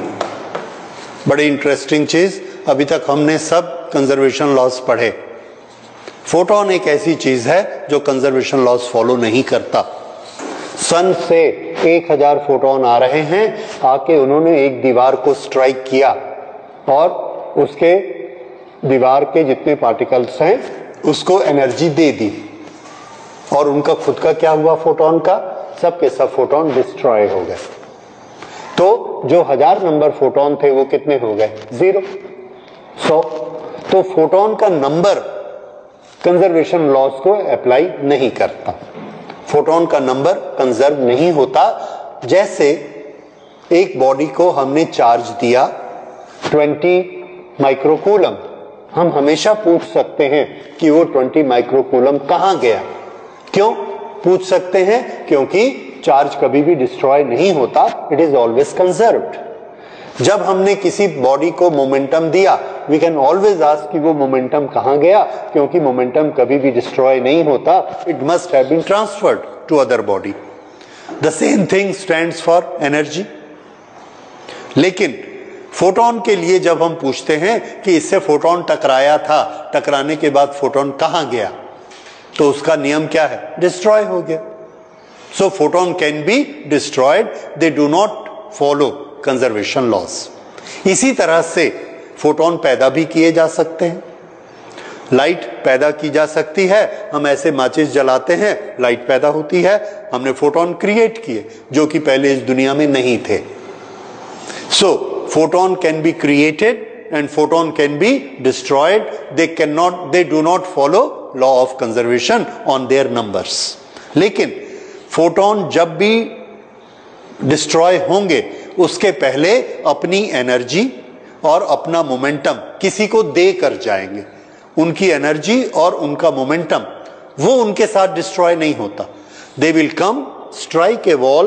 बड़ी इंटरेस्टिंग चीज, अभी तक हमने सब कंजर्वेशन लॉज पढ़े। फोटोन एक ऐसी चीज है जो कंजर्वेशन लॉज फॉलो नहीं करता। सन से 1000 फोटोन आ रहे हैं, आके उन्होंने एक दीवार को स्ट्राइक किया और उसके दीवार के जितने पार्टिकल्स हैं उसको एनर्जी दे दी, और उनका खुद का क्या हुआ? फोटोन का सब के सब फोटोन डिस्ट्रॉय हो गए। तो जो 1000 नंबर फोटोन थे वो कितने हो गए? 0, 100। तो फोटोन का नंबर कंजर्वेशन लॉज को अप्लाई नहीं करता। फोटोन का नंबर कंजर्व नहीं होता। जैसे एक बॉडी को हमने चार्ज दिया 20 माइक्रोकूलम, हम हमेशा पूछ सकते हैं कि वो 20 माइक्रोकूलम कहां गया। क्यों पूछ सकते हैं? क्योंकि चार्ज कभी भी डिस्ट्रॉय नहीं होता, इट इज ऑलवेज कंजर्व्ड। जब हमने किसी बॉडी को मोमेंटम दिया, वी कैन ऑलवेज आस्क कि वो मोमेंटम कहां गया, क्योंकि मोमेंटम कभी भी डिस्ट्रॉय नहीं होता, it must have been transferred to other body. The same thing stands for energy. लेकिन फोटोन के लिए जब हम पूछते हैं कि इससे फोटोन टकराया था, टकराने के बाद फोटोन कहां गया, तो उसका नियम क्या है? डिस्ट्रॉय हो गया। So photon can be destroyed, they do not follow conservation laws. इसी तरह से फोटोन पैदा भी किए जा सकते हैं। लाइट पैदा की जा सकती है, हम ऐसे माचिस जलाते हैं, लाइट पैदा होती है, हमने फोटोन क्रिएट किए जो कि पहले इस दुनिया में नहीं थे। So photon can be created and photon can be destroyed, they do not follow law of conservation on their numbers. लेकिन फोटोन जब भी डिस्ट्रॉय होंगे उसके पहले अपनी एनर्जी और अपना मोमेंटम किसी को दे कर जाएंगे। उनकी एनर्जी और उनका मोमेंटम वो उनके साथ डिस्ट्रॉय नहीं होता। They will come, strike a wall,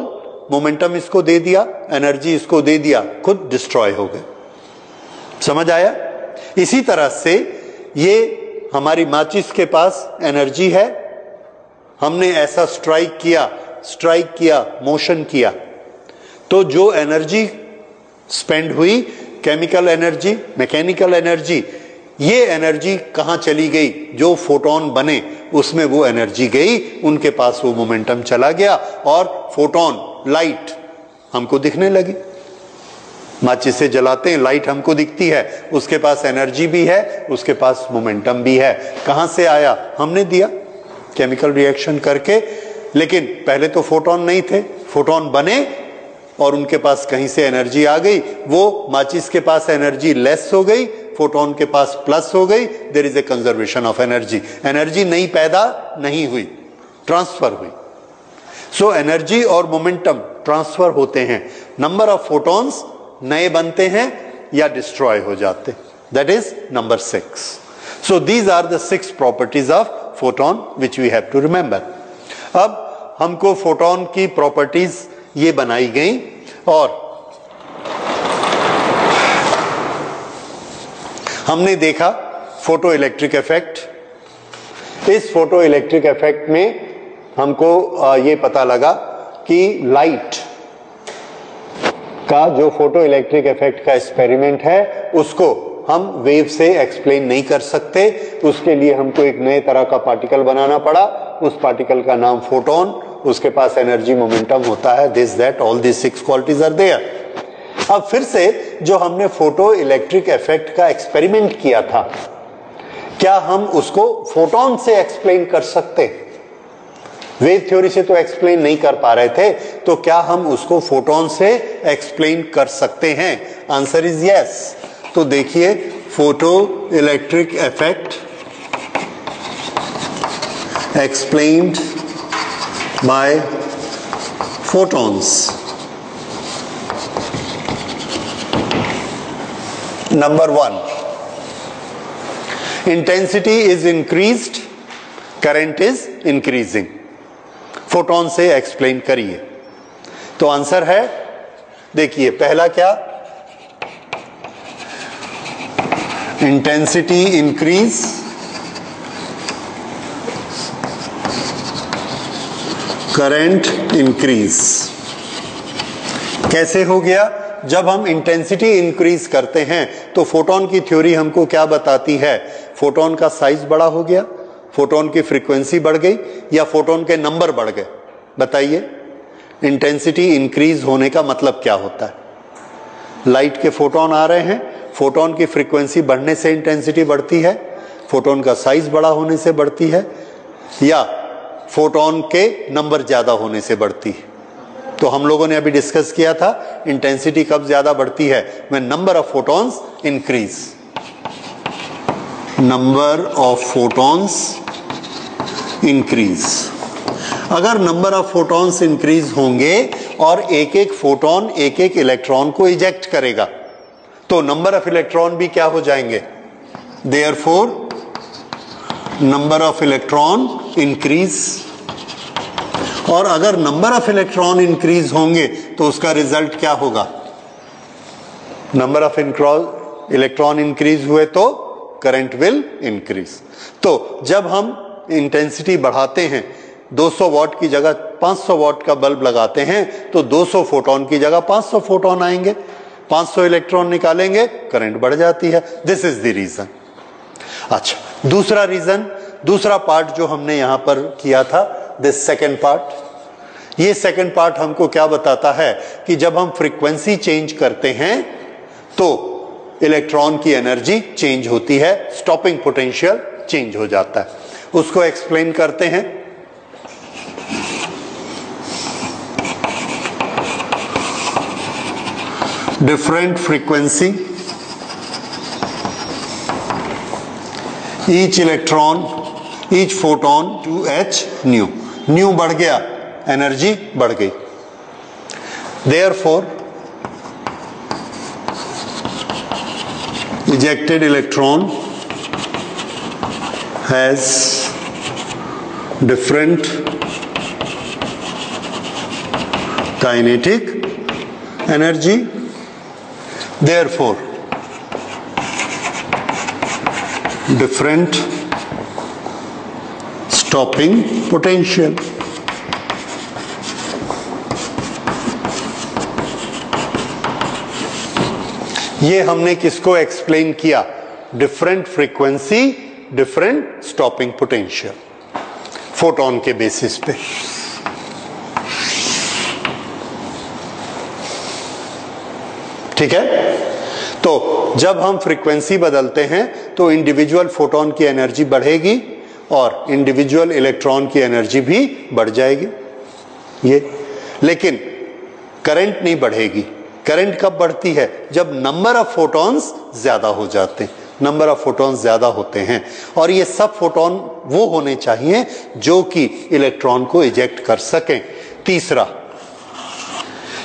momentum इसको दे दिया, एनर्जी इसको दे दिया, खुद डिस्ट्रॉय हो गए। समझ आया? इसी तरह से ये हमारी माचिस के पास एनर्जी है, हमने ऐसा स्ट्राइक किया, मोशन किया, तो जो एनर्जी स्पेंड हुई, केमिकल एनर्जी, मैकेनिकल एनर्जी, ये एनर्जी कहां चली गई? जो फोटोन बने उसमें वो एनर्जी गई, उनके पास वो मोमेंटम चला गया और फोटोन, लाइट हमको दिखने लगी। माचिस से जलाते हैं, लाइट हमको दिखती है, उसके पास एनर्जी भी है, उसके पास मोमेंटम भी है। कहां से आया? हमने दिया केमिकल रिएक्शन करके। लेकिन पहले तो फोटोन नहीं थे, फोटोन बने और उनके पास कहीं से एनर्जी आ गई, वो माचिस के पास एनर्जी लेस हो गई, फोटोन के पास प्लस हो गई। There is a conservation of energy. Energy नई पैदा नहीं हुई, ट्रांसफर हुई। सो एनर्जी और मोमेंटम ट्रांसफर होते हैं। नंबर ऑफ फोटॉन्स नए बनते हैं या डिस्ट्रॉय हो जाते। That is number 6। So these are the 6 properties of photon which we have to remember. अब हमको फोटोन की प्रॉपर्टीज ये बनाई गई और हमने देखा फोटो इलेक्ट्रिक इफेक्ट। इस फोटो इलेक्ट्रिक इफेक्ट में हमको ये पता लगा कि लाइट का जो फोटो इलेक्ट्रिक इफेक्ट का एक्सपेरिमेंट है उसको हम वेव से एक्सप्लेन नहीं कर सकते। उसके लिए हमको एक नए तरह का पार्टिकल बनाना पड़ा। उस पार्टिकल का नाम फोटोन, उसके पास एनर्जी मोमेंटम होता है, this that all this 6 qualities are there. अब फिर से जो हमने फोटो इलेक्ट्रिक इफेक्ट का एक्सपेरिमेंट किया था, क्या हम उसको फोटोन से एक्सप्लेन कर सकते? वेव थ्योरी से तो एक्सप्लेन नहीं कर पा रहे थे, तो क्या हम उसको फोटोन से एक्सप्लेन कर सकते हैं? Answer is yes. तो देखिए, photo electric effect explained bye photons. Number 1, intensity is increased, current is increasing. Photon से एक्सप्लेन करिए। तो आंसर है, देखिए पहला क्या, इंटेंसिटी इंक्रीज, करंट इंक्रीज। कैसे हो गया? जब हम इंटेंसिटी इंक्रीज करते हैं तो फोटोन की थ्योरी हमको क्या बताती है? फोटोन का साइज बड़ा हो गया, फोटोन की फ्रीक्वेंसी बढ़ गई, या फोटोन के नंबर बढ़ गए? बताइए, इंटेंसिटी इंक्रीज होने का मतलब क्या होता है? लाइट के फोटोन आ रहे हैं, फोटोन की फ्रीक्वेंसी बढ़ने से इंटेंसिटी बढ़ती है, फोटोन का साइज बड़ा होने से बढ़ती है, या फोटोन के नंबर ज्यादा होने से बढ़ती है? तो हम लोगों ने अभी डिस्कस किया था, इंटेंसिटी कब ज्यादा बढ़ती है? When number of photons increase. Number of photons increase. अगर नंबर ऑफ फोटॉन्स इंक्रीज होंगे और एक एक फोटोन एक एक इलेक्ट्रॉन को इजेक्ट करेगा, तो नंबर ऑफ इलेक्ट्रॉन भी क्या हो जाएंगे? Therefore number of electron increase. और अगर नंबर ऑफ इलेक्ट्रॉन इंक्रीज होंगे तो उसका रिजल्ट क्या होगा? नंबर ऑफ इलेक्ट्रॉन इंक्रीज हुए तो करंट विल इंक्रीज। तो जब हम इंटेंसिटी बढ़ाते हैं, 200 वॉट की जगह 500 वॉट का बल्ब लगाते हैं, तो 200 फोटोन की जगह 500 फोटोन आएंगे, 500 इलेक्ट्रॉन निकालेंगे, करंट बढ़ जाती है। This is the reason. अच्छा, दूसरा रीजन, दूसरा पार्ट जो हमने यहां पर किया था, दिस सेकेंड पार्ट। ये सेकेंड पार्ट हमको क्या बताता है कि जब हम फ्रीक्वेंसी चेंज करते हैं तो इलेक्ट्रॉन की एनर्जी चेंज होती है, स्टॉपिंग पोटेंशियल चेंज हो जाता है। उसको एक्सप्लेन करते हैं। Different frequency, each electron, each photon to H nu, nu बढ़ गया, एनर्जी बढ़ गई। Therefore ejected electron has different kinetic energy, therefore different stopping potential। ये हमने किसको एक्सप्लेन किया? Different frequency, different stopping potential, photon के बेसिस पे। ठीक है, तो जब हम फ्रीक्वेंसी बदलते हैं तो इंडिविजुअल फोटोन की एनर्जी बढ़ेगी और इंडिविजुअल इलेक्ट्रॉन की एनर्जी भी बढ़ जाएगी। ये लेकिन करंट नहीं बढ़ेगी। करंट कब बढ़ती है? जब नंबर ऑफ फोटॉन्स ज्यादा हो जाते हैं, नंबर ऑफ फोटॉन्स ज्यादा होते हैं, और ये सब फोटॉन वो होने चाहिए जो कि इलेक्ट्रॉन को इजेक्ट कर सकें। तीसरा,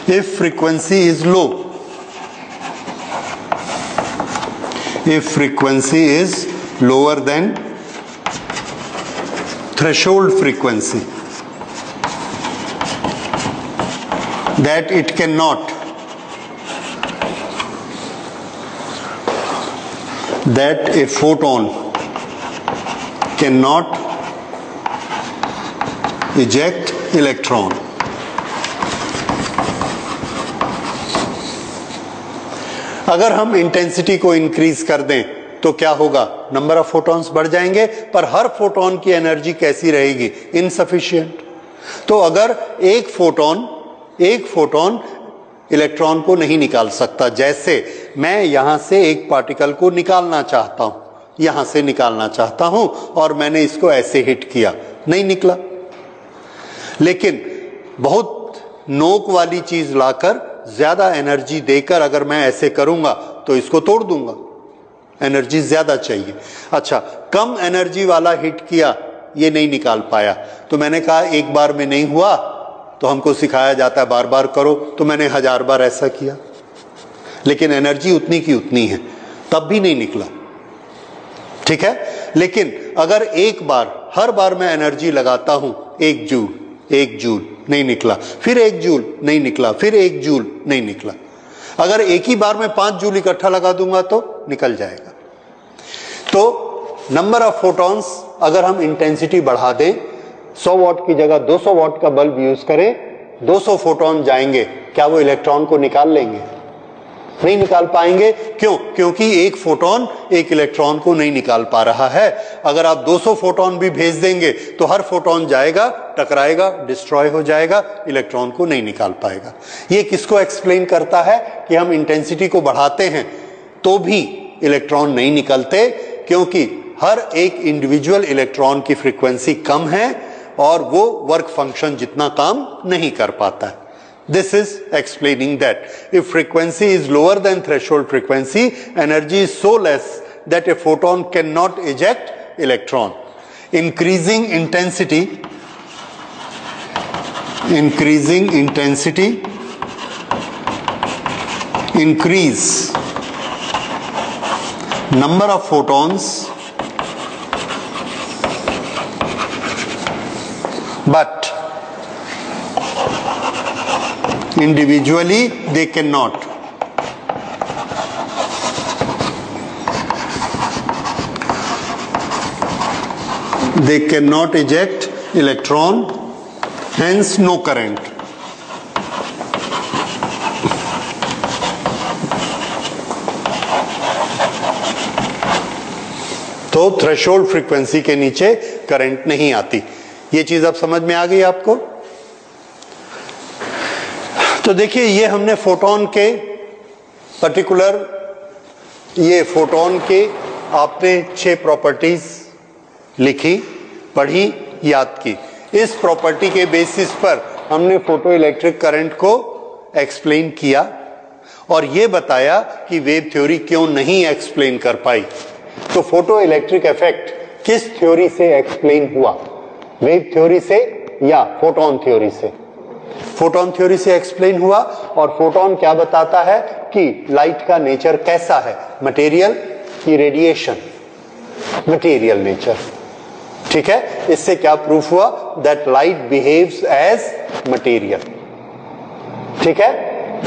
if frequency is low, if frequency is lower than threshold frequency, that it cannot, that a photon cannot eject electron। अगर हम इंटेंसिटी को इंक्रीज कर दें तो क्या होगा? नंबर ऑफ फोटॉन्स बढ़ जाएंगे, पर हर फोटोन की एनर्जी कैसी रहेगी? इनसफिशिएंट। तो अगर एक फोटोन इलेक्ट्रॉन को नहीं निकाल सकता, जैसे मैं यहां से एक पार्टिकल को निकालना चाहता हूं, यहां से निकालना चाहता हूं और मैंने इसको ऐसे हिट किया, नहीं निकला। लेकिन बहुत नोक वाली चीज लाकर ज्यादा एनर्जी देकर अगर मैं ऐसे करूंगा तो इसको तोड़ दूंगा, एनर्जी ज्यादा चाहिए। अच्छा, कम एनर्जी वाला हिट किया, ये नहीं निकाल पाया, तो मैंने कहा एक बार में नहीं हुआ, तो हमको सिखाया जाता है बार बार करो, तो मैंने 1000 बार ऐसा किया, लेकिन एनर्जी उतनी की उतनी है, तब भी नहीं निकला। ठीक है, लेकिन अगर एक बार, हर बार मैं एनर्जी लगाता हूं 1 जूल नहीं निकला, फिर 1 जूल नहीं निकला, फिर 1 जूल नहीं निकला, अगर एक ही बार में 5 जूल इकट्ठा लगा दूंगा तो निकल जाएगा। तो नंबर ऑफ फोटॉन्स अगर हम इंटेंसिटी बढ़ा दें, 100 वॉट की जगह 200 वॉट का बल्ब यूज करें, 200 फोटॉन जाएंगे, क्या वो इलेक्ट्रॉन को निकाल लेंगे? नहीं निकाल पाएंगे। क्यों? क्योंकि एक फोटॉन एक इलेक्ट्रॉन को नहीं निकाल पा रहा है। अगर आप 200 फोटॉन भी भेज देंगे तो हर फोटॉन जाएगा, टकराएगा, डिस्ट्रॉय हो जाएगा, इलेक्ट्रॉन को नहीं निकाल पाएगा। ये किसको एक्सप्लेन करता है कि हम इंटेंसिटी को बढ़ाते हैं तो भी इलेक्ट्रॉन नहीं निकलते, क्योंकि हर एक इंडिविजुअल इलेक्ट्रॉन की फ्रीक्वेंसी कम है और वो वर्क फंक्शन जितना काम नहीं कर पाता है। This is explaining that if frequency is lower than threshold frequency, energy is so less that a photon cannot eject electron. Increasing intensity increase number of photons, but individually they cannot. They cannot eject electron, hence no current. तो threshold frequency के नीचे current नहीं आती। ये चीज अब समझ में आ गई आपको? तो देखिए, ये हमने फोटोन के पर्टिकुलर, ये फोटोन के आपने 6 प्रॉपर्टीज लिखी, पढ़ी, याद की। इस प्रॉपर्टी के बेसिस पर हमने फोटो इलेक्ट्रिक करंट को एक्सप्लेन किया और यह बताया कि वेव थ्योरी क्यों नहीं एक्सप्लेन कर पाई। तो फोटो इलेक्ट्रिक इफेक्ट किस थ्योरी से एक्सप्लेन हुआ, वेव थ्योरी से या फोटोन थ्योरी से? फोटोन थ्योरी से एक्सप्लेन हुआ। और फोटोन क्या बताता है कि लाइट का नेचर कैसा है, मटेरियल की रेडिएशन, मटेरियल नेचर। ठीक है, इससे क्या प्रूफ हुआ? That light behaves as material. ठीक है,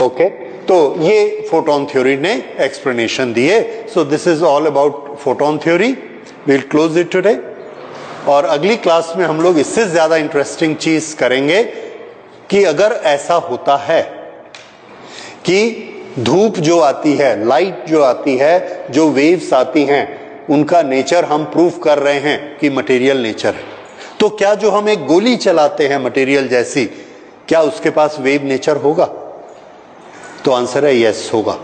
ओके। तो ये फोटोन थ्योरी ने एक्सप्लेनेशन दी है। So this is all about photon theory. We will close it today. और अगली क्लास में हम लोग इससे ज्यादा इंटरेस्टिंग चीज करेंगे कि अगर ऐसा होता है कि धूप जो आती है, लाइट जो आती है, जो वेव्स आती हैं, उनका नेचर हम प्रूफ कर रहे हैं कि मटेरियल नेचर है, तो क्या जो हम एक गोली चलाते हैं मटेरियल जैसी, क्या उसके पास वेव नेचर होगा? तो आंसर है यस, होगा।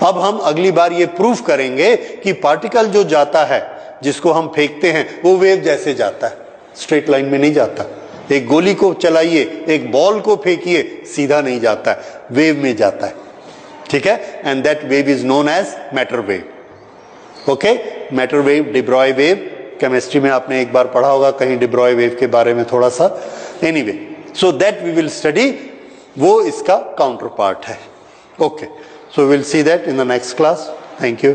अब हम अगली बार ये प्रूफ करेंगे कि पार्टिकल जो जाता है, जिसको हम फेंकते हैं, वो वेव जैसे जाता है, स्ट्रेट लाइन में नहीं जाता। एक गोली को चलाइए, एक बॉल को फेंकिए, सीधा नहीं जाता है, वेव में जाता है। ठीक है, and that wave is known as matter wave. Okay, matter wave, de Broglie wave, chemistry में आपने एक बार पढ़ा होगा कहीं डिब्रॉय वेव के बारे में थोड़ा सा। Anyway, so that we will study, वो इसका काउंटर पार्ट है। Okay, so will see that in the next class. Thank you.